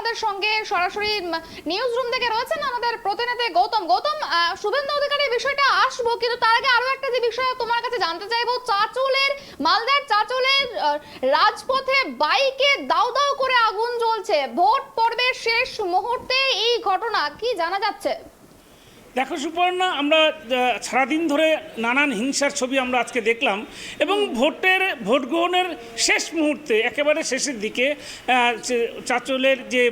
আমাদের সঙ্গে সরাসরি নিউজ রুম থেকে রয়েছেন আমাদের প্রতিনিধি গৌতম। শুভেন্দু অধিকারী বিষয়টা আসবো, কিন্তু তার আগে আরো একটা যে বিষয় তোমার কাছে জানতে চাইবো, মালদার চাঁচলের রাজপথে বাইকে দাউ দাউ করে আগুন জ্বলছে, ভোট পর্বের শেষ মুহূর্তে এই ঘটনা, কি জানা যাচ্ছে? দেখো সুপর্ণা, আমরা সারাদিন ধরে নানান হিংসার ছবি আমরা আজকে দেখলাম এবং ভোট গ্রহণের শেষ মুহূর্তে একেবারে শেষের দিকে চাঁচলের যে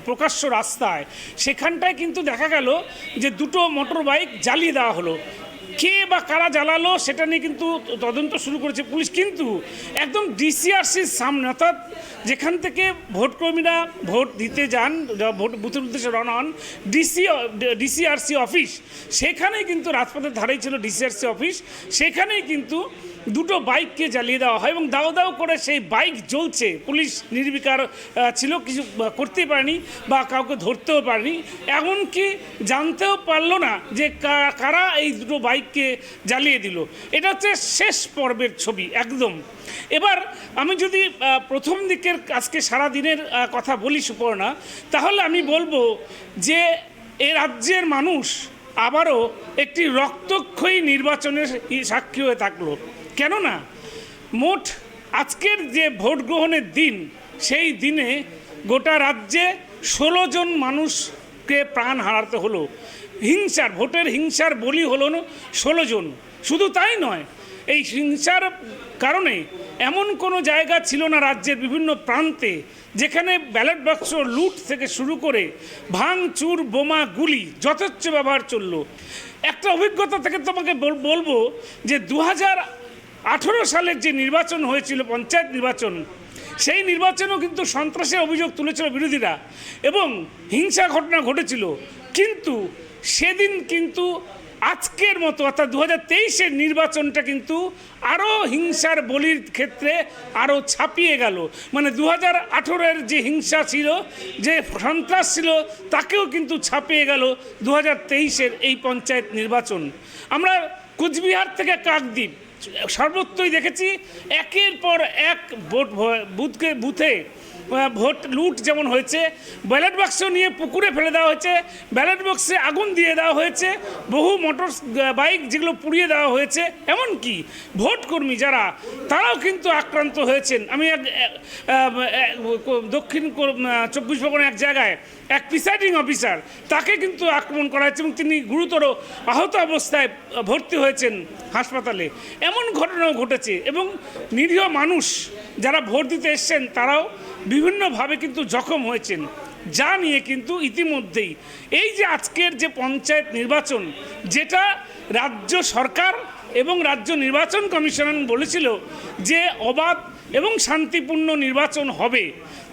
প্রকাশ্য রাস্তায় সেখানটায় কিন্তু দেখা গেল যে দুটো মোটর বাইক জ্বালিয়ে দেওয়া হলো। কে বা কারা জ্বালালো সেটা নিয়ে কিন্তু তদন্ত শুরু করেছে পুলিশ, কিন্তু একদম ডিসিআরসির সামনে, অর্থাৎ যেখান থেকে ভোটকর্মীরা ভোট দিতে যান, ভোট বুথের উদ্দেশ্যে রওনা হন, ডিসিআরসি অফিস, সেখানেই কিন্তু রাজপথের ধারেই ছিল ডিসিআরসি অফিস, সেখানেই কিন্তু দুটো বাইককে জ্বালিয়ে দেওয়া হয় এবং দাও দাও করে সেই বাইক জ্বলছে। পুলিশ নির্বিকার ছিল, কিছু করতেই পারেনি বা কাউকে ধরতেও পারেনি, এমনকি জানতেও পারলো না যে কারা এই দুটো বাইককে জ্বালিয়ে দিল। এটা হচ্ছে শেষ পর্বের ছবি একদম। এবার আমি যদি প্রথম দিকের আজকে সারা দিনের কথা বলি সুপর্ণা, তাহলে আমি বলবো যে এ রাজ্যের মানুষ আবারও একটি রক্তক্ষয়ী নির্বাচনের সাক্ষী হয়ে থাকলো। কেননা মোট আজকের যে ভোট গ্রহণের দিন, সেই দিনে গোটা রাজ্যে 16 জন মানুষকে প্রাণ হারাতে হলো। ভোটের হিংসার বলি হলো 16 জন। শুধু তাই নয়, এই হিংসার কারণে এমন কোনো জায়গা ছিল না রাজ্যের বিভিন্ন প্রান্তে যেখানে ব্যালট বাক্স লুট থেকে শুরু করে ভাঙচুর, বোমা, গুলি যথেচ্ছ ব্যবহার চলল। একটা অভিজ্ঞতা থেকে তোমাকে বলবো যে 2018 সালের যে নির্বাচন হয়েছিল, পঞ্চায়েত নির্বাচন, সেই নির্বাচনেও কিন্তু সন্ত্রাসের অভিযোগ তুলেছিল বিরোধীরা এবং হিংসা ঘটনা ঘটেছিল, কিন্তু সেদিন কিন্তু আজকের মতো অর্থাৎ 2023-এর নির্বাচনটা কিন্তু আরও হিংসার বলির ক্ষেত্রে আরও ছাপিয়ে গেল। মানে 2018-এর যে হিংসা ছিল, যে সন্ত্রাস ছিল, তাকেও কিন্তু ছাপিয়ে গেল 2023-এর এই পঞ্চায়েত নির্বাচন। আমরা কুচবিহার থেকে কাকদ্বীপ সর্বত্রই দেখেছি একের পর এক বুথে ভোট লুট যেমন হয়েছে, ব্যালট বাক্স নিয়ে পুকুরে ফেলে দেওয়া হয়েছে, ব্যালট বক্সে আগুন দিয়ে দেওয়া হয়েছে, বহু মোটর বাইক যেগুলো পুড়িয়ে দেওয়া হয়েছে, এমনকি ভোটকর্মী যারা তারাও কিন্তু আক্রান্ত হয়েছেন। আমি দক্ষিণ 24 পরগনার এক জায়গায় এক প্রিসাইডিং অফিসার, তাকে কিন্তু আক্রমণ করা হয়েছে এবং তিনি গুরুতর আহত অবস্থায় ভর্তি হয়েছেন হাসপাতালে। এমন ঘটনাও ঘটেছে এবং নিরীহ মানুষ যারা ভোট দিতে এসছেন তারাও বিভিন্নভাবে কিন্তু জখম হয়েছেন, যা নিয়ে কিন্তু ইতিমধ্যেই এই যে আজকের যে পঞ্চায়েত নির্বাচন, যেটা রাজ্য সরকার এবং রাজ্য নির্বাচন কমিশন বলেছিল যে অবাধ এবং শান্তিপূর্ণ নির্বাচন হবে,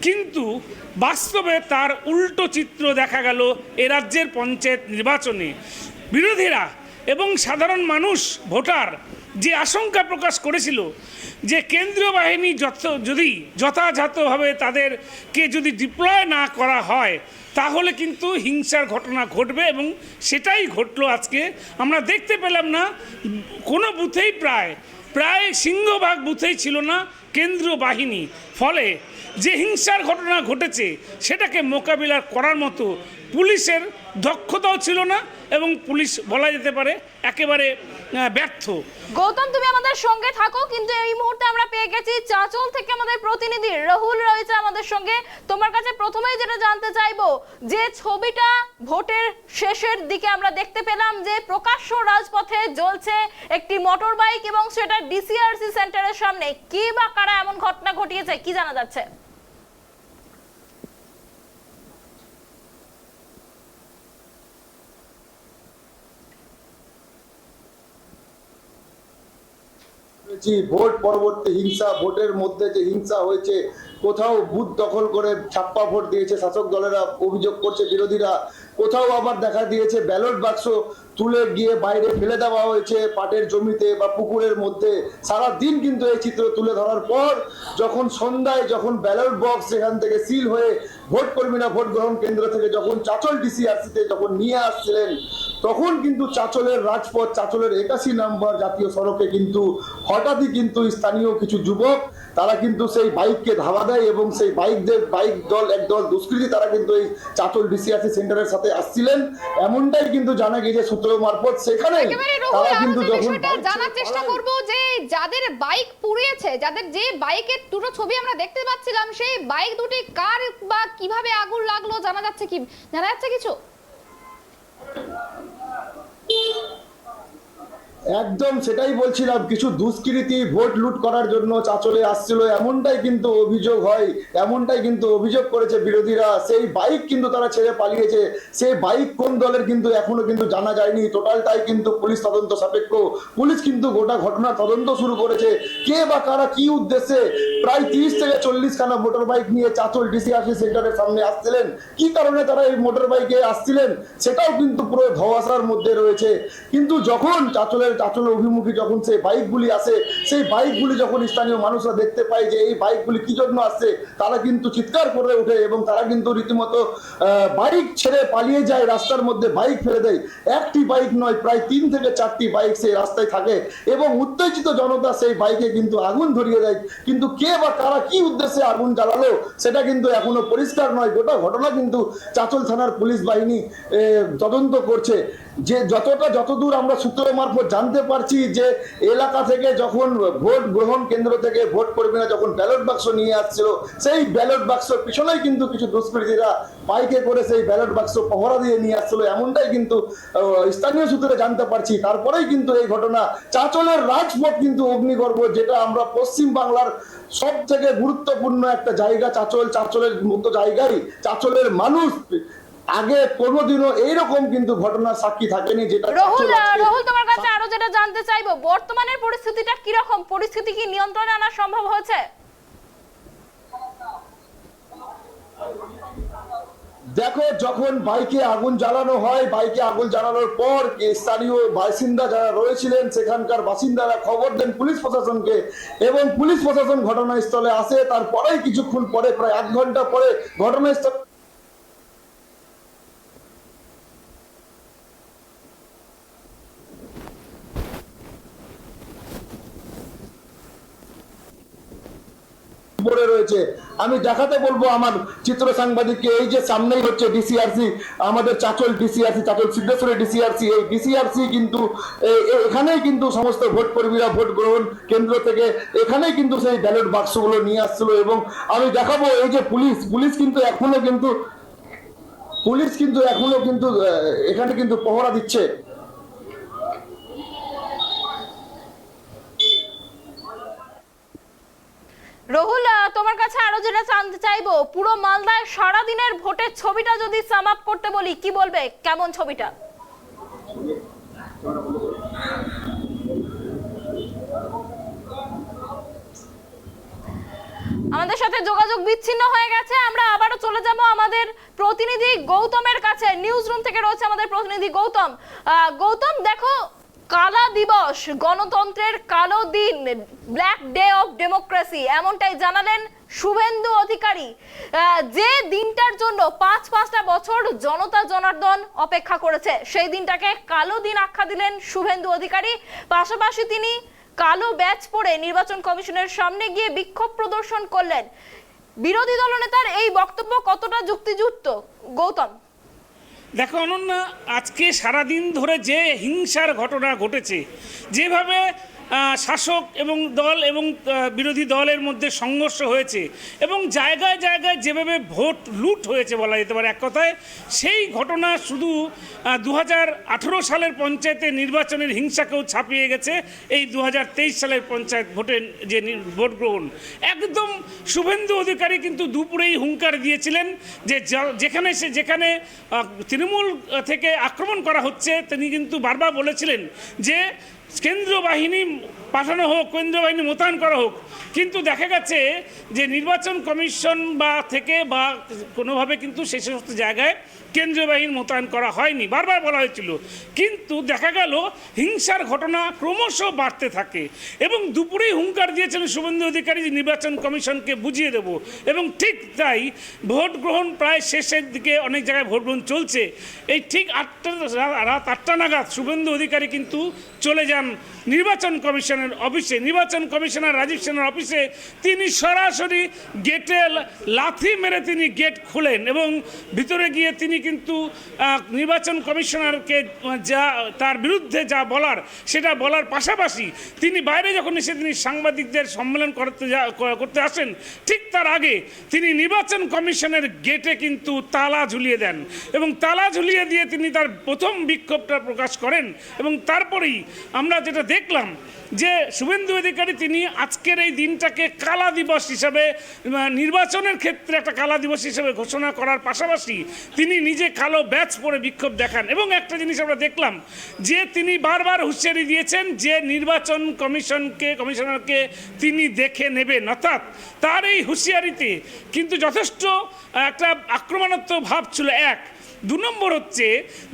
কিন্তু বাস্তবে তার উল্টো চিত্র দেখা গেল এ রাজ্যের পঞ্চায়েত নির্বাচনে। বিরোধীরা এবং সাধারণ মানুষ, ভোটার যে আশঙ্কা প্রকাশ করেছিল যে কেন্দ্রীয় বাহিনী যদি যথাযথভাবে তাদেরকে যদি ডিপ্লয় না করা হয় তাহলে কিন্তু হিংসার ঘটনা ঘটবে, এবং সেটাই ঘটলো আজকে। আমরা দেখতে পেলাম না কোনো বুথেই, প্রায় সিংহভাগ বুথেই ছিল না কেন্দ্রীয় বাহিনী, ফলে যে হিংসার ঘটনা ঘটেছে সেটাকে মোকাবিলা করার মতো পুলিশের দক্ষতাও ছিল না এবং পুলিশ বলা যেতে পারে একেবারে ব্যর্থ। গৌতম, তুমি আমাদের সঙ্গে থাকো, কিন্তু এই মুহূর্তে আমরা পেয়ে গেছি চাঁচল থেকে আমাদের প্রতিনিধি রাহুল রয়েছে আমাদের সঙ্গে। তোমার কাছে প্রথমেই যেটা জানতে চাইবো, যে ছবিটা ভোটের শেষের দিকে আমরা দেখতে পেলাম যে প্রকাশ্য রাজপথে জ্বলছে একটি মোটর বাইক এবং সেটা ডিসিআরসি সেন্টারের সামনে, কে বা কারা এমন ঘটনা ঘটিয়েছে, কি জানা যাচ্ছে? ভোট পরবর্তী হিংসা, ভোটের মধ্যে যে হিংসা হয়েছে, কোথাও বুথ দখল করে ছাপ্পা ভোট দিয়েছে শাসক দলেরা, অভিযোগ করছে বিরোধীরা, কোথাও আবার দেখা দিয়েছে ব্যালট বাক্স তুলে গিয়ে বাইরে ফেলে দেওয়া হয়েছে পাটের জমিতে বা পুকুরের মধ্যে। সারা দিন কিন্তু এই চিত্র তুলে ধরার পর যখন সন্ধ্যায় ব্যালট বক্স যেখান থেকে সিল হয়ে ভোট কর্মীরা ভোট গ্রহণ কেন্দ্র থেকে যখন চাঁচল ডিসিআরসিতে যখন নিয়ে আসছিলেন, তখন কিন্তু চাঁচলের রাজপথ, চাঁচলের 81 নম্বর জাতীয় সড়কে কিন্তু হঠাৎই কিন্তু স্থানীয় কিছু যুবক তারা কিন্তু সেই বাইককে ধাওয়া দেয় এবং সেই বাইক দল একদল দুষ্কৃতী তারা কিন্তু এই চাঁচল ডিসিআরসি সেন্টারের সাথে আসছিলেন, এমনটাই কিন্তু জানা গিয়েছে সূত্র মারফত। সেখানে তারা কিন্তু যখন জানার চেষ্টা করব যে যাদের বাইক পুড়িয়েছে, যাদের যে বাইকের দুটো ছবি আমরা দেখতে পাচ্ছিলাম, সেই বাইক দুটি কার বা কিভাবে আগুন লাগলো জানা যাচ্ছে কিছু? একদম সেটাই বলছিলাম, কিছু দুষ্কৃতী ভোট লুট করার জন্য চাঁচলে আসছিল, এমনটাই কিন্তু অভিযোগ হয়, এমনটাই কিন্তু অভিযোগ করেছে বিরোধীরা। সেই বাইক কিন্তু তারা ছেড়ে পালিয়েছে, সেই বাইক কোন দলের কিন্তু এখনো কিন্তু জানা যায়নি। টোটালটাই কিন্তু পুলিশ তদন্ত সাপেক্ষ। পুলিশ কিন্তু গোটা ঘটনা তদন্ত শুরু করেছে, কে বা কারা কি উদ্দেশ্যে প্রায় 30 থেকে 40 খানা মোটর বাইক নিয়ে চাঁচল ডিসিআরসি সেন্টারের সামনে আসছিলেন, কি কারণে তারা এই মোটর বাইকে আসছিলেন সেটাও কিন্তু পুরো ধোঁয়াশার মধ্যে রয়েছে। কিন্তু যখন চাঁচল অভিমুখী যখন সেই বাইকগুলি আসে, সেই বাইকগুলি যখন স্থানীয় মানুষরা দেখতে পায় যে এই বাইকগুলি কি জন্য আসছে, তারা কিন্তু চিৎকার করে ওঠে এবং তারা কিন্তু রীতিমতো বাইক ছেড়ে পালিয়ে যায়, রাস্তার মধ্যে বাইক ফেলে দেয়। একটি বাইক নয়, প্রায় 3 থেকে 4টি বাইক সেই রাস্তায় থাকে এবং উত্তেজিত জনতা সেই বাইকে কিন্তু আগুন ধরিয়ে দেয়। কিন্তু কে বা কারা কি উদ্দেশ্যে আগুন জ্বালালো সেটা কিন্তু এখনো পরিষ্কার নয়। গোটা ঘটনা কিন্তু চাঁচল থানার পুলিশ বাহিনী তদন্ত করছে। যে যতদূর আমরা সূত্র মারফত জানতে পারছি যে এলাকা থেকে যখন ভোট গ্রহণ কেন্দ্র থেকে ভোট কর্মীরা যখন ব্যালট বাক্স নিয়ে আসছিল, সেই ব্যালট বাক্সের পিছনেই কিন্তু কিছু দুষ্কৃতীরা বাইকে করে সেই ব্যালট বাক্স পহরা দিয়ে নিয়ে আসছিল, এমনটাই কিন্তু স্থানীয় সূত্রে জানতে পারছি। তারপরেই কিন্তু এই ঘটনা, চাঁচলের রাজপথ কিন্তু অগ্নিগর্ভ, যেটা আমরা পশ্চিম বাংলার সব থেকে গুরুত্বপূর্ণ একটা জায়গা চাঁচলের মতো জায়গায় চাঁচলের মানুষ আগে কোনোদিনও এইরকম কিন্তু ঘটনার সাক্ষী থাকেনি। যেটা রাহুল তোমার কাছে আরো যেটা জানতে চাইবো, বর্তমানের পরিস্থিতিটা কি রকম? পরিস্থিতি কি নিয়ন্ত্রণে আনা সম্ভব হয়েছে? দেখো, যখন বাইকে আগুন জ্বালানো হয়, বাইকে আগুন জ্বালানোর পর স্থানীয় বাসিন্দা যারা রয়েছিলেন, সেখানকার বাসিন্দারা খবর দেন পুলিশ প্রশাসনকে এবং পুলিশ প্রশাসন ঘটনাস্থলে আসে। তারপরেই কিছুক্ষণ পরে, প্রায় 1 ঘন্টা পরে ঘটনাস্থলে পড়ে রয়েছে। আমি দেখাতে বলবো আমার চিত্র সাংবাদিককে, এই যে সামনেই হচ্ছে ডিসিআরসি, আমাদের চাঁচল ডিসিআরসি, চাঁচল সিদ্ধেশ্বরী ডিসিআরসি। এই ডিসিআরসি কিন্তু এখানেই কিন্তু সমস্ত ভোট কর্মীরা ভোট গ্রহণ কেন্দ্র থেকে এখানেই কিন্তু সেই ব্যালট বাক্সগুলো নিয়ে আসছিল। এবং আমি দেখাবো এই যে পুলিশ কিন্তু এখনো কিন্তু এখানে কিন্তু পহরা দিচ্ছে। রাহুল, তোমার কাছে আরো যেটা জানতে চাইবো, পুরো মালদায় সারাদিনের ভোটের ছবিটা যদি সাম আপ করতে বলি, কি বলবে? কেমন ছবিটা? আমাদের সাথে যোগাযোগ বিচ্ছিন্ন হয়ে গেছে। আমরা আবারও চলে যাব আমাদের প্রতিনিধি গৌতমের কাছে। নিউজ রুম থেকে রয়েছে আমাদের প্রতিনিধি গৌতম। গৌতম, দেখো, কালা দিবস, গণতন্ত্রের কালো দিন, ব্ল্যাক ডে অফ ডেমোক্রেসি, এমনটাই জানালেন শুভেন্দু অধিকারী। যে দিনটার জন্য 5-5টা বছর জনতা জনার্দন অপেক্ষা করেছে, সেই দিনটাকে কালো দিন আখ্যা দিলেন শুভেন্দু অধিকারী। পাশাপাশি তিনি কালো ব্যাচ পরে নির্বাচন কমিশনের সামনে গিয়ে বিক্ষোভ প্রদর্শন করলেন। বিরোধী দলনেতার এই বক্তব্য কতটা যুক্তিযুক্ত, গৌতম? দেখো অনন্যা, আজকে সারাদিন ধরে যে হিংসার ঘটনা ঘটেছে, যেভাবে শাসক এবং দল এবং বিরোধী দলের মধ্যে সংঘর্ষ হয়েছে এবং জায়গায় জায়গায় যেভাবে ভোট লুট হয়েছে বলা যেতে পারে এক কথায়, সেই ঘটনা শুধু 2018 সালের পঞ্চায়েতের নির্বাচনের হিংসাকেও ছাপিয়ে গেছে এই 2023 সালের পঞ্চায়েত ভোটের যে ভোট গ্রহণ। একদম শুভেন্দু অধিকারী কিন্তু দুপুরেই হুঙ্কার দিয়েছিলেন যে যেখানে তৃণমূল থেকে আক্রমণ করা হচ্ছে, তিনি কিন্তু বারবার বলেছিলেন যে কেন্দ্রীয় বাহিনী পাঠানো হোক, কেন্দ্রীয় বাহিনী মোতায়েন করা হোক, কিন্তু দেখা গেছে যে নির্বাচন কমিশন থেকে বা কোনোভাবে কিন্তু সেই সমস্ত জায়গায় কেন্দ্রীয় বাহিনী মোতায়েন করা হয়নি, বারবার বলা হয়েছিল। কিন্তু দেখা গেল হিংসার ঘটনা ক্রমশ বাড়তে থাকে এবং দুপুরেই হুঙ্কার দিয়েছিলেন শুভেন্দু অধিকারী যে নির্বাচন কমিশনকে বুঝিয়ে দেব, এবং ঠিক তাই ভোট গ্রহণ প্রায় শেষের দিকে, অনেক জায়গায় ভোট গ্রহণ চলছে। এই ঠিক রাত 8টা নাগাদ শুভেন্দু অধিকারী কিন্তু চলে যান নির্বাচন কমিশনের অফিসে। নির্বাচন কমিশনার রাজীব সেনের অফিসে তিনি সরাসরি গেটে লাথি মেরে তিনি গেট খুলেন এবং ভিতরে গিয়ে তিনি কিন্তু নির্বাচন কমিশনারকে যা তার বিরুদ্ধে যা বলার সেটা বলার পাশাপাশি তিনি বাইরে যখন এসে তিনি সাংবাদিকদের সম্মেলন করতে আসেন, ঠিক তার আগে তিনি নির্বাচন কমিশনের গেটে কিন্তু তালা ঝুলিয়ে দেন এবং তালা ঝুলিয়ে দিয়ে তিনি তার প্রথম বিক্ষোভটা প্রকাশ করেন। এবং তারপরেই আমরা যেটা দেখলাম যে শুভেন্দু অধিকারী তিনি আজকের এই দিনটাকে কালা দিবস হিসাবে, নির্বাচনের ক্ষেত্রে একটা কালা দিবস হিসাবে ঘোষণা করার পাশাপাশি তিনি নিজে কালো ব্যাচ পরে বিক্ষোভ দেখান। এবং একটা জিনিস আমরা দেখলাম যে তিনি বারবার হুঁশিয়ারি দিয়েছেন যে নির্বাচন কমিশনারকে তিনি দেখে নেবেন, অর্থাৎ তার এই হুঁশিয়ারিতে কিন্তু যথেষ্ট একটা আক্রমণাত্মক ভাব ছিল। 2 নম্বর হচ্ছে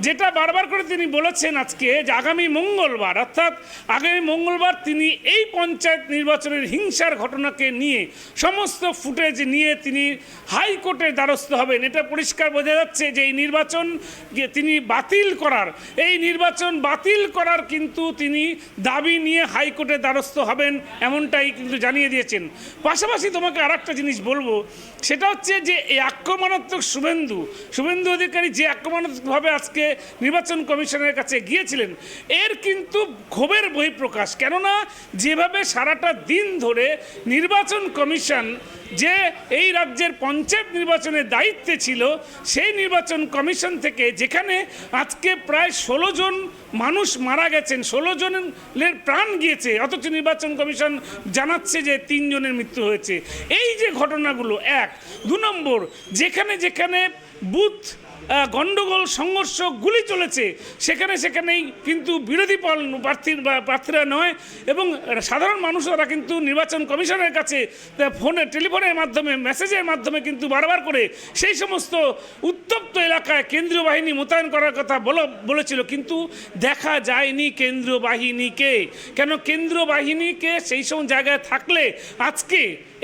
যেটা বারবার করে তিনি বলেছেন আজকে যে আগামী মঙ্গলবার, অর্থাৎ আগামী মঙ্গলবার তিনি এই পঞ্চায়েত নির্বাচনের হিংসার ঘটনাকে নিয়ে সমস্ত ফুটেজ নিয়ে তিনি হাইকোর্টের দ্বারস্থ হবেন। এটা পরিষ্কার বোঝা যাচ্ছে যে এই নির্বাচন তিনি নির্বাচন বাতিল করার কিন্তু তিনি দাবি নিয়ে হাইকোর্টের দ্বারস্থ হবেন, এমনটাই কিন্তু জানিয়ে দিয়েছেন। পাশাপাশি তোমাকে আর একটা জিনিস বলবো, সেটা হচ্ছে যে এই আক্রমণাত্মক শুভেন্দু অধিকারী যে আক্রমণাত্মকভাবে আজকে নির্বাচন কমিশনের কাছে গিয়েছিলেন, এর কিন্তু ক্ষোভের বহিঃপ্রকাশ। কেননা যেভাবে সারাটা দিন ধরে নির্বাচন কমিশন যে এই রাজ্যের পঞ্চায়েত নির্বাচনের দায়িত্বে ছিল, সেই নির্বাচন কমিশন থেকে যেখানে আজকে প্রায় 16 জন মানুষ মারা গেছেন, 16 জনের প্রাণ গিয়েছে, অথচ নির্বাচন কমিশন জানাচ্ছে যে 3 জনের মৃত্যু হয়েছে। এই যে ঘটনাগুলো 1, 2 নম্বর যেখানে বুথ গণ্ডগোল, সংঘর্ষ, গুলি চলেছে, সেখানেই কিন্তু বিরোধী প্রার্থীরা নয় এবং সাধারণ মানুষরা কিন্তু নির্বাচন কমিশনের কাছে টেলিফোনের মাধ্যমে, মেসেজের মাধ্যমে কিন্তু বারবার করে সেই সমস্ত উত্তপ্ত এলাকায় কেন্দ্রীয় বাহিনী মোতায়েন করার কথা বলেছিল, কিন্তু দেখা যায়নি কেন্দ্রীয় বাহিনীকে। কেন কেন্দ্রীয় বাহিনীকে সেই সব জায়গায় থাকলে আজকে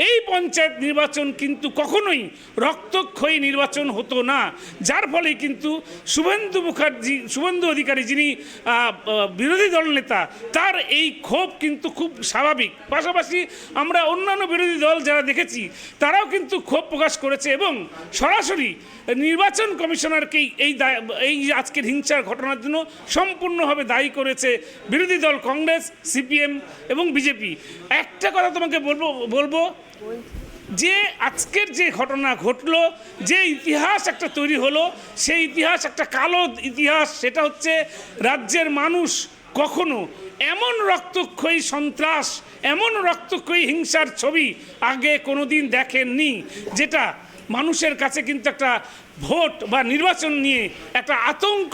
এই পঞ্চায়েত নির্বাচন কিন্তু কখনোই রক্তক্ষয়ী নির্বাচন হতো না, যার ফলে কিন্তু শুভেন্দু অধিকারী যিনি বিরোধী দল নেতা, তার এই ক্ষোভ কিন্তু খুব স্বাভাবিক। পাশাপাশি আমরা অন্যান্য বিরোধী দল যারা দেখেছি তারাও কিন্তু ক্ষোভ প্রকাশ করেছে এবং সরাসরি নির্বাচন কমিশনারকেই এই আজকের হিংসার ঘটনার জন্য সম্পূর্ণভাবে দায়ী করেছে বিরোধী দল কংগ্রেস, সিপিএম এবং বিজেপি। একটা কথা তোমাকে বলবো যে আজকের যে ঘটনা ঘটলো, যে ইতিহাস একটা তৈরি হলো, সেই ইতিহাস একটা কালো ইতিহাস। সেটা হচ্ছে রাজ্যের মানুষ কখনো এমন রক্তক্ষয়ী সন্ত্রাস, এমন রক্তক্ষয়ী হিংসার ছবি আগে কোনোদিন দেখেননি, যেটা মানুষের কাছে কিন্তু একটা ভোট বা নির্বাচন নিয়ে একটা আতঙ্ক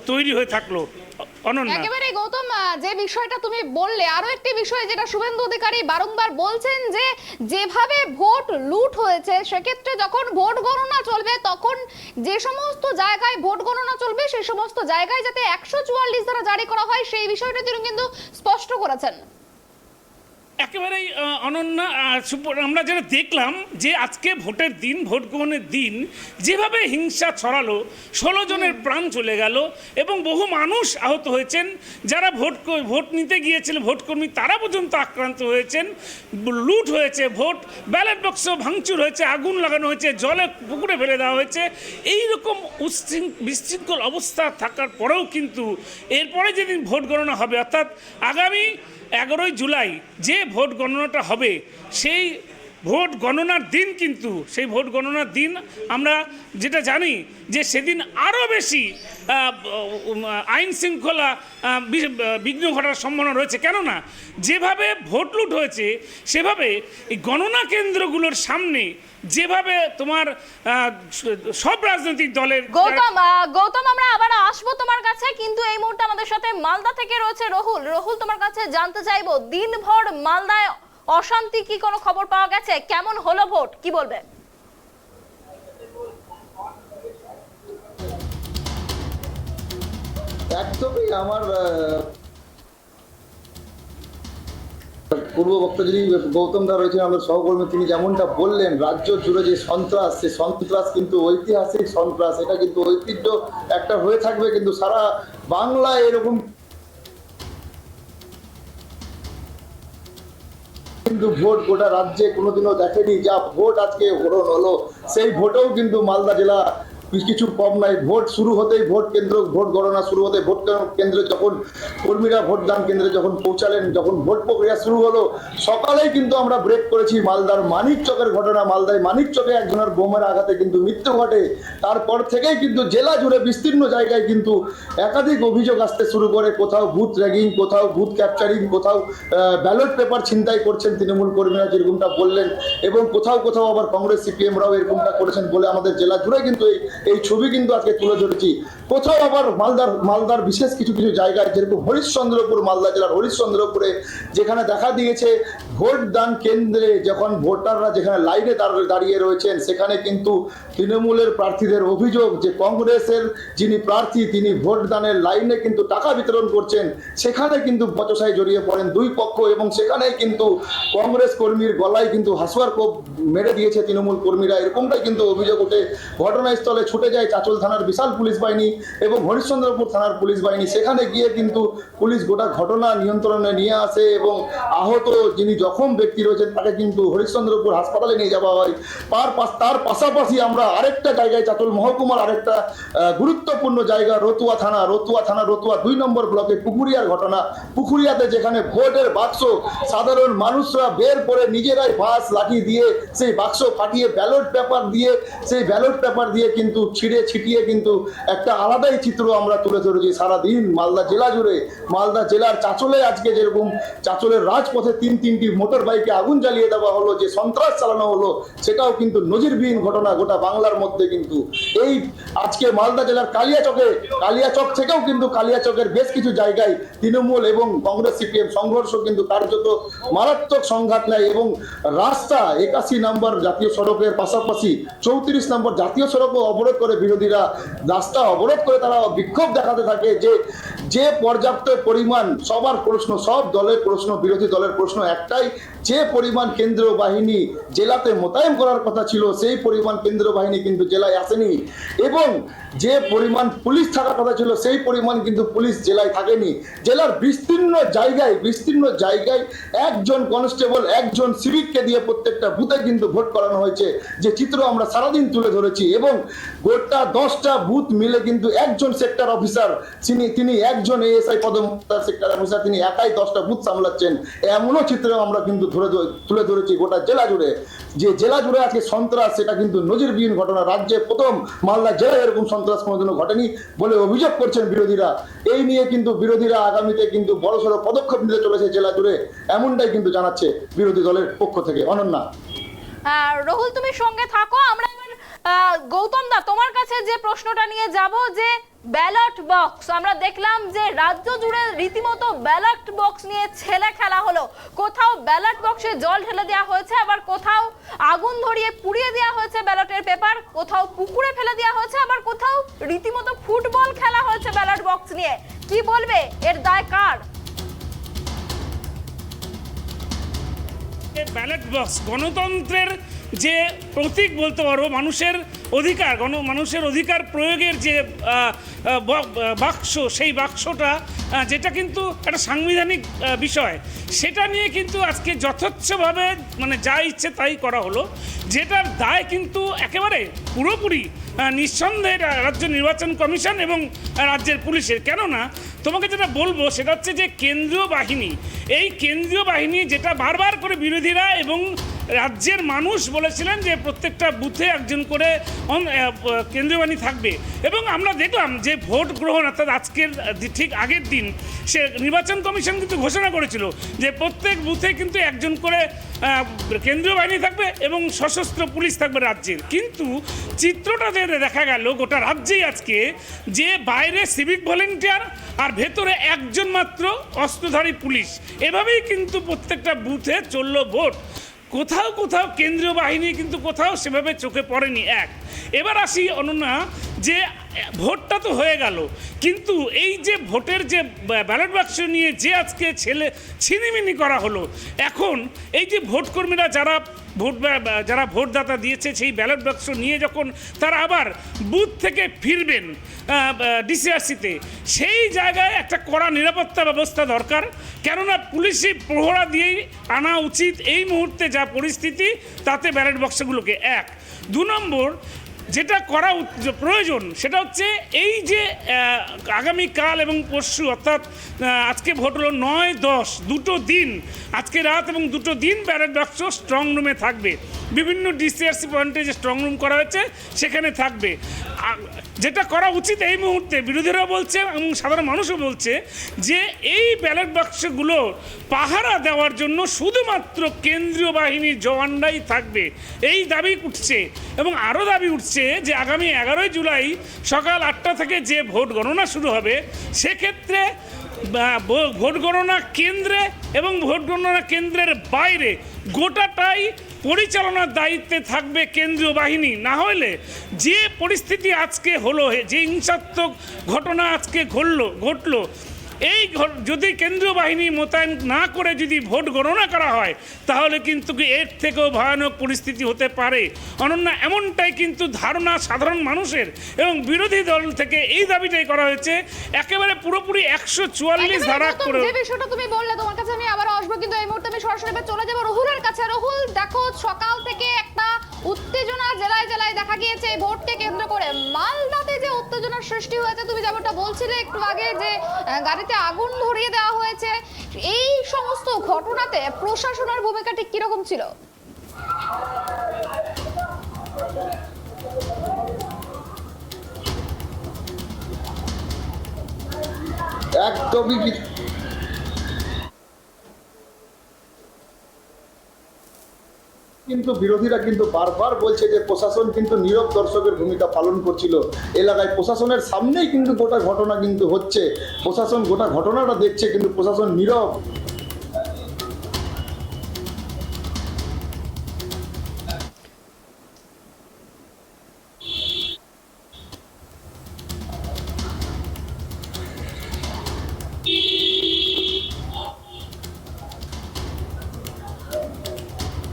তৈরি হয়ে থাকলো। একেবারে গৌতম, যে বিষয়টা তুমি বললে, আরো একটি বিষয় যেটা শুভেন্দু অধিকারী বারংবার বলছেন যে যেভাবে ভোট লুট হয়েছে, সেক্ষেত্রে যখন ভোট গণনা চলবে তখন যে সমস্ত জায়গায় ভোট গণনা চলবে সেই সমস্ত জায়গায় যাতে 144 ধারা জারি করা হয়, সেই বিষয়টা তিনি কিন্তু স্পষ্ট করেছেন। একেবারেই অনন্য। আমরা যেটা দেখলাম যে আজকে ভোটের দিন, ভোট গ্রহণের দিন, যেভাবে হিংসা ছড়ালো, 16 জনের প্রাণ চলে গেল এবং বহু মানুষ আহত হয়েছেন। যারা ভোট নিতে গিয়েছিলেন, ভোটকর্মী, তারা পর্যন্ত আক্রান্ত হয়েছেন। লুট হয়েছে, ভোট ব্যালট বক্স ভাঙচুর হয়েছে, আগুন লাগানো হয়েছে, জলে পুকুরে ফেলে দেওয়া হয়েছে। এইরকম বিশৃঙ্খল অবস্থা থাকার পরেও কিন্তু এরপরে যেদিন ভোট গণনা হবে, অর্থাৎ আগামী 11 জুলাই যে ভোট গণনাটা হবে, সেই ভোট গণনার দিন কিন্তু সেই ভোট গণনার দিন আমরা যেটা জানি যে সেদিন আরও বেশি আইন শৃঙ্খলা বিঘ্ন ঘটার সম্ভাবনা রয়েছে। কেননা যেভাবে ভোট লুট হয়েছে সেভাবে এই গণনা কেন্দ্রগুলোর সামনে যেভাবে তোমার সব রাজনৈতিক দলের গৌতম আমরা আবার আসবো তোমার কাছে, কিন্তু এই মুহূর্তে আমাদের সাথে মালদা থেকে রয়েছে রহুল তোমার কাছে জানতে চাইবো দিনভর মালদায় অশান্তি কি কোনো খবর পাওয়া গেছে? কেমন হলো ভোট, কি বলবে? একদমই আমার পূর্ব বক্তা যিনি গৌতম দা রয়েছেন আমাদের সহকর্মী, তিনি যেমনটা বললেন রাজ্য জুড়ে যে সন্ত্রাস, সে সন্ত্রাস কিন্তু ঐতিহাসিক সন্ত্রাস, এটা কিন্তু ঐতিহ্য একটা হয়ে থাকবে, কিন্তু সারা বাংলায় এরকম কিন্তু ভোট গোটা রাজ্যে কোনোদিনও দেখেনি। যা ভোট আজকে হরণ হলো সেই ভোটেও কিন্তু মালদা জেলা কিছু কম নাই। ভোট শুরু হতেই ভোট কেন্দ্র, ভোট গণনা শুরু হতে ভোট কেন্দ্রে যখন কর্মীরা ভোটদান কেন্দ্রে যখন পৌঁছালেন, যখন ভোট প্রক্রিয়া শুরু হলো, সকালেই কিন্তু আমরা ব্রেক করেছি মালদার মানিকচকের ঘটনা। মালদায় মানিকচকে একজনের বোমার আঘাতে কিন্তু মৃত্যু ঘটে। তারপর থেকেই কিন্তু জেলা জুড়ে বিস্তীর্ণ জায়গায় কিন্তু একাধিক অভিযোগ আসতে শুরু করে। কোথাও বুথ র্যাগিং, কোথাও বুথ ক্যাপচারিং, কোথাও ব্যালট পেপার ছিনতাই করছেন তৃণমূল কর্মীরা যেরকমটা বললেন, এবং কোথাও কোথাও আবার কংগ্রেস সিপিএমরাও এরকমটা করেছেন বলে আমাদের জেলা জুড়ে কিন্তু এই ছবি কিন্তু আজকে তুলে ধরেছি। কোথাও আবার মালদার বিশেষ কিছু জায়গায়, যেরকম হরিশ্চন্দ্রপুর, মালদা জেলার হরিশ্চন্দ্রপুরে যেখানে দেখা দিয়েছে ভোটদান কেন্দ্রে যখন ভোটাররা যেখানে লাইনে দাঁড়িয়ে রয়েছেন, সেখানে কিন্তু তৃণমূলের প্রার্থীদের অভিযোগ যে কংগ্রেসের যিনি প্রার্থী তিনি ভোটদানের লাইনে কিন্তু টাকা বিতরণ করছেন। সেখানে কিন্তু বচসায় জড়িয়ে পড়েন দুই পক্ষ, এবং সেখানেই কিন্তু কংগ্রেস কর্মীর গলায় কিন্তু হাসুয়ার কোপ মেরে দিয়েছে তৃণমূল কর্মীরা। এরকমটাই কিন্তু অভিযোগ ওঠে। ঘটনাস্থলে ছুটে যায় চাঁচল থানার বিশাল পুলিশ বাহিনী এবং হরিশ্চন্দ্রপুর থানার পুলিশ বাহিনী। সেখানে গিয়ে কিন্তু পুলিশ গোটা ঘটনা নিয়ন্ত্রণে নিয়ে আসে, এবং আহত যিনি জখম ব্যক্তি রয়েছেন তাকে কিন্তু হরিশ্চন্দ্রপুর হাসপাতালে নিয়ে যাওয়া হয়। তার পাশাপাশি আমরা আরেকটা জায়গায়, চাঁচল মহকুমার আরেকটা গুরুত্বপূর্ণ জায়গা রতুয়া থানা 2 নম্বর ব্লকে পুকুরিয়ার ঘটনা। পুকুরিয়াতে যেখানে ভোটের বাক্স সাধারণ মানুষরা বের করে নিজেরাই বাঁশ লাঠি দিয়ে সেই বাক্স ফাটিয়ে ব্যালট পেপার দিয়ে কিন্তু ছিটিয়ে কিন্তু একটা আলাদাই চিত্র আমরা তুলে ধরেছি সারাদিন মালদা জেলা জুড়ে। মালদা জেলার চাঁচলে আজকে যেরকম চাঁচলের রাজপথে তিনটি মোটর বাইকে আগুন জ্বালিয়ে দেওয়া হলো, যে সন্ত্রাস চালানো হলো, সেটাও কিন্তু নজিরবিহীন ঘটনা গোটা বাংলার মধ্যে। কিন্তু এই আজকে মালদা জেলার কালিয়াচক থেকেও কিন্তু কালিয়াচকের বেশ কিছু জায়গায় তৃণমূল এবং কংগ্রেস সিপিএম সংঘর্ষ কিন্তু কার্যত মারাত্মক সংঘাত নেয়, এবং রাস্তা 81 নম্বর জাতীয় সড়কের পাশাপাশি 34 নম্বর জাতীয় সড়কও অবরোধ করে বিরোধীরা। রাস্তা অবরোধ করে তারা বিক্ষোভ দেখাতে থাকে যে পর্যাপ্ত পরিমাণ, সবার প্রশ্ন, সব দলের প্রশ্ন, বিরোধী দলের প্রশ্ন একটাই, যে পরিমাণ কেন্দ্রীয় বাহিনী জেলাতে মোতায়েন করার কথা ছিল সেই পরিমাণ কেন্দ্রীয় বাহিনী কিন্তু জেলায় আসেনি, এবং যে পরিমাণ পুলিশ থাকার কথা ছিল সেই পরিমাণ কিন্তু পুলিশ জেলায় থাকেনি। জেলার বিস্তীর্ণ জায়গায় একজন কনস্টেবল, একজন সিভিককে দিয়ে প্রত্যেকটা বুথে কিন্তু ভোট করানো হয়েছে, যে চিত্র আমরা সারাদিন তুলে ধরেছি। এবং গোটা 10টা বুথ মিলে কিন্তু একজন সেক্টর অফিসার, তিনি একজন এএসআই পদমর্যাদার সেক্টর অফিসার, তিনি একাই 10টা বুথ সামলাচ্ছেন। এমনও চিত্র আমরা কিন্তু তুলে ধরেছি গোটা জেলা জুড়ে। যে জেলা জুড়ে আজকে সন্ত্রাস, সেটা কিন্তু নজিরবিহীন ঘটনা। রাজ্যে প্রথম মালদা জেলায় এরকম সন্ত্রাস কোনোদিনও ঘটেনি বলে অভিযোগ করছেন বিরোধীরা। এই নিয়ে কিন্তু বিরোধীরা আগামীতে কিন্তু বড়সড় পদক্ষেপ নিতে চলেছে জেলা জুড়ে, এমনটাই কিন্তু জানাচ্ছে বিরোধী দলের পক্ষ থেকে। অনন্যা, রহুল তুমি সঙ্গে থাকো। আমরা এবার গৌতম দা তোমার কাছে যে প্রশ্নটা নিয়ে যাব, যে ব্যালট বক্স আমরা দেখলাম যে রাজ্য জুড়ে রীতিমতো ব্যালট বক্স নিয়ে ছেলে খেলা হলো। কোথাও ব্যালট বক্সে জল ঢেলে দেওয়া হয়েছে, আবার কোথাও আগুন ধরিয়ে পুড়িয়ে দেওয়া হয়েছে ব্যালটের পেপার, কোথাও পুকুরে ফেলে দেওয়া হয়েছে, আবার কোথাও রীতিমতো ফুটবল খেলা হয়েছে ব্যালট বক্স নিয়ে। কি বলবে, এর দায় কার? ব্যালট বক্স গণতন্ত্রের যে প্রতীক বলতে পারো, মানুষের অধিকার প্রয়োগের যে বাক্স, সেই বাক্সটা যেটা কিন্তু একটা সাংবিধানিক বিষয়, সেটা নিয়ে কিন্তু আজকে যথেচ্ছভাবে যা ইচ্ছে তাই করা হলো, যেটার দায় কিন্তু একেবারে পুরোপুরি নিঃসন্দেহে রাজ্য নির্বাচন কমিশন এবং রাজ্যের পুলিশের। কেননা তোমাকে যেটা বলবো সেটা হচ্ছে যে কেন্দ্রীয় বাহিনী, এই কেন্দ্রীয় বাহিনী যেটা বারবার করে বিরোধীরা এবং রাজ্যের মানুষ বলেছিলেন যে প্রত্যেকটা বুথে একজন করে কেন্দ্রীয় বাহিনী থাকবে, এবং আমরা দেখলাম যে ভোট গ্রহণ অর্থাৎ আজকের ঠিক আগের দিন সে নির্বাচন কমিশন কিন্তু ঘোষণা করেছিল যে প্রত্যেক বুথে কিন্তু একজন করে কেন্দ্রীয় বাহিনী থাকবে এবং সশস্ত্র পুলিশ থাকবে রাজ্যের। কিন্তু চিত্রটা দেখা গেল গোটা রাজ্যেই আজকে যে বাইরে সিভিক ভলেন্টিয়ার আর ভেতরে একজন মাত্র অস্ত্রধারী পুলিশ, এভাবেই কিন্তু প্রত্যেকটা বুথে চললো ভোট। কোথাও কোথাও কেন্দ্রীয় বাহিনী কিন্তু কোথাও সেভাবে চোখে পড়েনি। এবার আসি অনন্যা, যে ভোটটা তো হয়ে গেল, কিন্তু এই যে ভোটের যে ব্যালট বাক্স নিয়ে যে আজকে ছিনিমিনি করা হলো, এখন এই যে ভোটকর্মীরা যারা ভোটদাতা দিয়েছে সেই ব্যালট বাক্স নিয়ে যখন তারা আবার বুথ থেকে ফিরবেন ডিসিআরসিতে, সেই জায়গায় একটা কড়া নিরাপত্তা ব্যবস্থা দরকার, কেননা পুলিশি প্রহরা দিয়েই আনা উচিত এই মুহূর্তে যা পরিস্থিতি তাতে ব্যালট বাক্সগুলোকে। 2 নম্বর যেটা করা প্রয়োজন সেটা হচ্ছে এই যে আগামীকাল এবং পরশু অর্থাৎ আজকে ভোট হলো 9-10 দুটো দিন, আজকে রাত এবং দুটো দিন ব্যালট বাক্স স্ট্রং রুমে থাকবে। বিভিন্ন ডিসিআরসি পয়েন্টে যে স্ট্রং রুম করা হয়েছে সেখানে থাকবে। যেটা করা উচিত এই মুহূর্তে বিরোধীরা বলছে এবং সাধারণ মানুষও বলছে যে এই ব্যালট বাক্সগুলো পাহারা দেওয়ার জন্য শুধুমাত্র কেন্দ্রীয় বাহিনীর জওয়ানরাই থাকবে, এই দাবি উঠছে। এবং আরও দাবি উঠছে যে আগামী 11ই জুলাই সকাল 8টা থেকে যে ভোট গণনা শুরু হবে, সেক্ষেত্রে ভোট গণনা কেন্দ্রে এবং ভোট গণনা কেন্দ্রের বাইরে গোটাটাই পরিচালনার দায়িত্বে থাকবে কেন্দ্রীয় বাহিনী। না হলে যে পরিস্থিতি আজকে হলো, যে হিংসাত্মক ঘটনা আজকে ঘটলো, এই যদি কেন্দ্রীয় বাহিনী মোতায়েন না করে যদি ভোট গণনা করা হয় তাহলে কিন্তু এর থেকেও ভয়ানক পরিস্থিতি হতে পারে। অনন্যা, এমনটাই কিন্তু ধারণা সাধারণ মানুষের, এবং বিরোধী দল থেকে এই দাবিটাই করা হয়েছে একেবারে পুরোপুরি 144 ধারা করে। যে বিষয়টা তুমি বললে তোমার কাছে আমি আবার আসবো, কিন্তু এই মুহূর্তে আমি সরাসরি চলে যাবো রহুলের কাছে। রহুল, দেখো সকাল থেকে একটা উত্তেজনা জেলায় জেলায় দেখা গিয়েছে এই ভোটকে কেন্দ্র করে। মালদাতে যে উত্তেজনার সৃষ্টি হয়েছে তুমি যেমনটা বলছিলে একটু আগে, যে গাড়িতে আগুন ধরিয়ে দেওয়া হয়েছে, এই সমস্ত ঘটনাতে প্রশাসনের ভূমিকা ঠিক কিরকম ছিল? একদমই কিন্তু বিরোধীরা কিন্তু বারবার বলছে যে প্রশাসন কিন্তু নীরব দর্শকের ভূমিকা পালন করছিল এলাকায়। প্রশাসনের সামনেই কিন্তু গোটা ঘটনা কিন্তু হচ্ছে, প্রশাসন গোটা ঘটনাটা দেখছে কিন্তু প্রশাসন নীরব।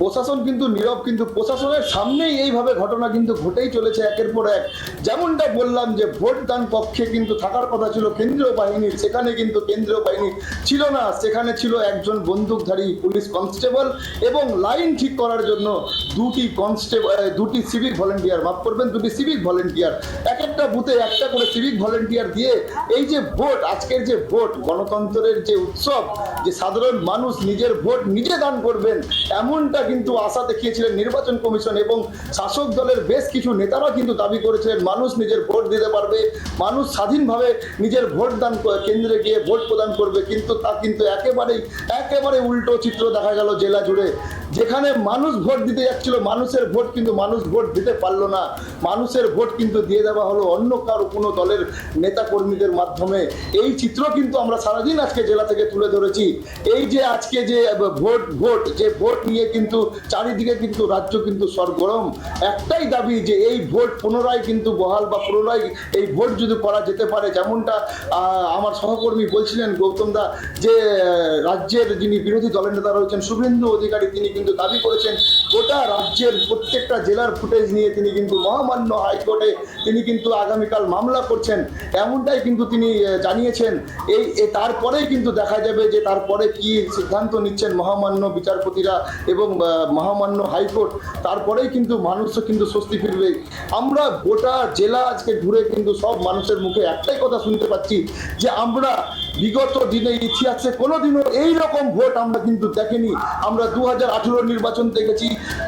প্রশাসন কিন্তু নীরব, কিন্তু প্রশাসনের সামনেই এইভাবে ঘটনা কিন্তু ঘটেই চলেছে একের পর এক। যেমনটা বললাম যে ভোটদান কক্ষে কিন্তু থাকার কথা ছিল কেন্দ্রীয় বাহিনীর, সেখানে কিন্তু কেন্দ্রীয় বাহিনী ছিল না, সেখানে ছিল একজন বন্দুকধারী পুলিশ কনস্টেবল এবং লাইন ঠিক করার জন্য দুটি সিভিক ভলেন্টিয়ার, মাফ করবেন, দুটি সিভিক ভলেন্টিয়ার, এক একটা বুথে একটা করে সিভিক ভলেন্টিয়ার দিয়ে এই যে ভোট, আজকের যে ভোট, গণতন্ত্রের যে উৎসব, যে সাধারণ মানুষ নিজের ভোট নিজে দান করবেন, এমনটা কিন্তু আশা দেখিয়েছিলেন নির্বাচন কমিশন এবং শাসক দলের বেশ কিছু নেতারা কিন্তু দাবি করেছিলেন মানুষ নিজের ভোট দিতে পারবে, মানুষ স্বাধীনভাবে নিজের ভোট দান কেন্দ্রে গিয়ে ভোট প্রদান করবে। কিন্তু তা কিন্তু একেবারে উল্টো চিত্র দেখা গেল জেলা জুড়ে। যেখানে মানুষ ভোট দিতে যাচ্ছিল, মানুষের ভোট কিন্তু মানুষ ভোট দিতে পারলো না, মানুষের ভোট কিন্তু দিয়ে দেওয়া হলো অন্য কারো কোনো দলের নেতা কর্মীদের মাধ্যমে। এই চিত্র কিন্তু আমরা সারাদিন আজকে জেলা থেকে তুলে ধরেছি। এই যে আজকে যে ভোট নিয়ে কিন্তু চারিদিকে কিন্তু রাজ্য কিন্তু সরগরম। একটাই দাবি যে এই ভোট পুনরায় কিন্তু বহাল বা পুনরায় এই ভোট যদি করা যেতে পারে, যেমনটা আমার সহকর্মী বলছিলেন গৌতম দা, যে রাজ্যের যিনি বিরোধী দলের নেতা রয়েছেন শুভেন্দু অধিকারী, তিনি কিন্তু দাবি করেছেন গোটা রাজ্যের প্রত্যেকটা জেলার ফুটেজ নিয়ে তিনি কিন্তু মহামান্য হাইকোর্টে তিনি কিন্তু আগামীকাল মামলা করছেন, এমনটাই কিন্তু তিনি জানিয়েছেন। তারপরেই কিন্তু দেখা যাবে যে তারপরে কি সিদ্ধান্ত নিচ্ছেন মহামান্য বিচারপতিরা এবং মহামান্য হাইকোর্ট, তারপরেই কিন্তু মানুষও কিন্তু স্বস্তি ফিরবে। আমরা গোটা জেলা আজকে ঘুরে কিন্তু সব মানুষের মুখে একটাই কথা শুনতে পাচ্ছি যে আমরা বিগত দিনে ইতিহাসে কোনোদিনও এইরকম ভোট আমরা কিন্তু দেখিনি। আমরা 2018 নির্বাচন দেখেছি,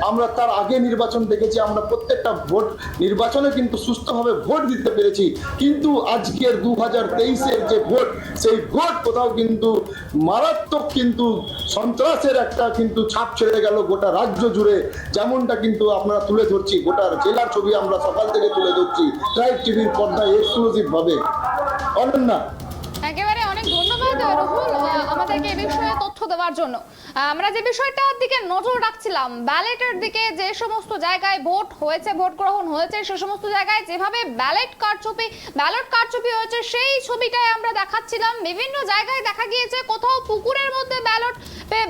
আমরা তার আগে নির্বাচন দেখেছি, আমরা প্রত্যেকটা ভোট নির্বাচনে কিন্তু সুস্থভাবে ভোট দিতে পেরেছি। কিন্তু আজকের 2023-এর যে ভোট, সেই ভোট কোথাও কিন্তু মারাত্মক কিন্তু সন্ত্রাসের একটা কিন্তু ছাপ ছেড়ে গেল গোটা রাজ্য জুড়ে, যেমনটা কিন্তু আমরা তুলে ধরছি। গোটা জেলার ছবি আমরা সকাল থেকে তুলে ধরছি ট্রাইব টিভির পর্দায় এক্সক্লুসিভ ভাবে। অনন্যা, একেবারে অনেক ধন্যবাদ রুহুল আমাদেরকে এই বিষয়ে তথ্য দেওয়ার জন্য। আমরা যে বিষয়টার দিকে নজর রাখছিলাম, ব্যালটের দিকে, যে সমস্ত জায়গায় ভোট হয়েছে, ভোট গ্রহণ হয়েছে, সে সমস্ত জায়গায় যেভাবে ব্যালট কারচুপি হয়েছে, সেই ছবিটাই আমরা দেখাচ্ছিলাম। বিভিন্ন জায়গায় দেখা গিয়েছে কোথাও পুকুরের মধ্যে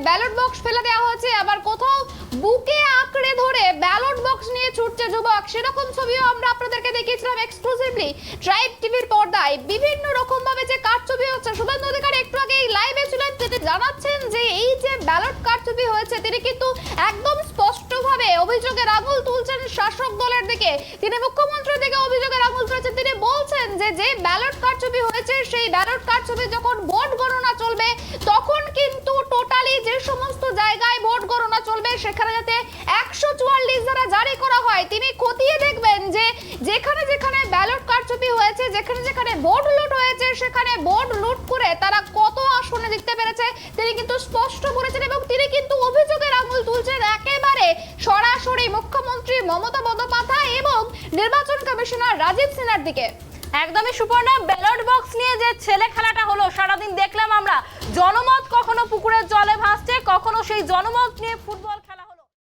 ব্যালট বক্স ফেলে দেওয়া হয়েছে, আবার কোথাও বুকে আঁকড়ে ধরে ব্যালট বক্স নিয়ে ছুটছে যুবক। সেরকম ছবিও আমরা আপনাদেরকে দেখিয়েছিলাম এক্সক্লুসিভলি ট্রাইব টিভির পর্দায়। বিভিন্ন রকম ভাবে যে কারচুপি হচ্ছে, শুভেন্দু অধিকারী একটু আগে এই লাইভে ছিলেন, তিনি জানাচ্ছেন যে এই যে ব্যালট কারচুপি হয়েছে, তিনি কিন্তু একদম স্পষ্টভাবে অভিযোগের আঙুল তুলছেন শাসক দলের দিকে। তিনি মুখ্যমন্ত্রীর দিকে অভিযোগের আঙুল তুলছেন। তিনি বলছেন যে যে ব্যালট কারচুপি হয়েছে, সেই ব্যালট কারচুপি যখন ভোট গণনা চলবে, তখন কিন্তু টোটালি যে সমস্ত জায়গায় ভোট গণনা চলবে, সেখানে যাতে 144 ধারা জারি করা হয়। তিনি খতিয়ে দেখবেন যে যেখানে যেখানে ব্যালট কারচুপি হয়েছে, যেখানে যেখানে ভোট লুট হয়েছে, সেখানে ভোট লুট করে তারা কত আসনে জিততে পেরেছে, তিনি কিন্তু স্পষ্ট বলেছেন। এবং তিনি কিন্তু অভিযোগের আঙুল তুলছেন একেবারে সরাসরি মুখ্যমন্ত্রী মমতা বন্দ্যোপাধ্যায় এবং নির্বাচন কমিশনার রাজীব সিনহার দিকে। একদমই সুপর্ণা, ব্যালট বক্স নিয়ে যে ছেলে খেলাটা হলো, সারাদিন দেখলাম আমরা জনমত কখনো পুকুরের জলে ভাসছে, কখনো সেই জনমত নিয়ে ফুটবল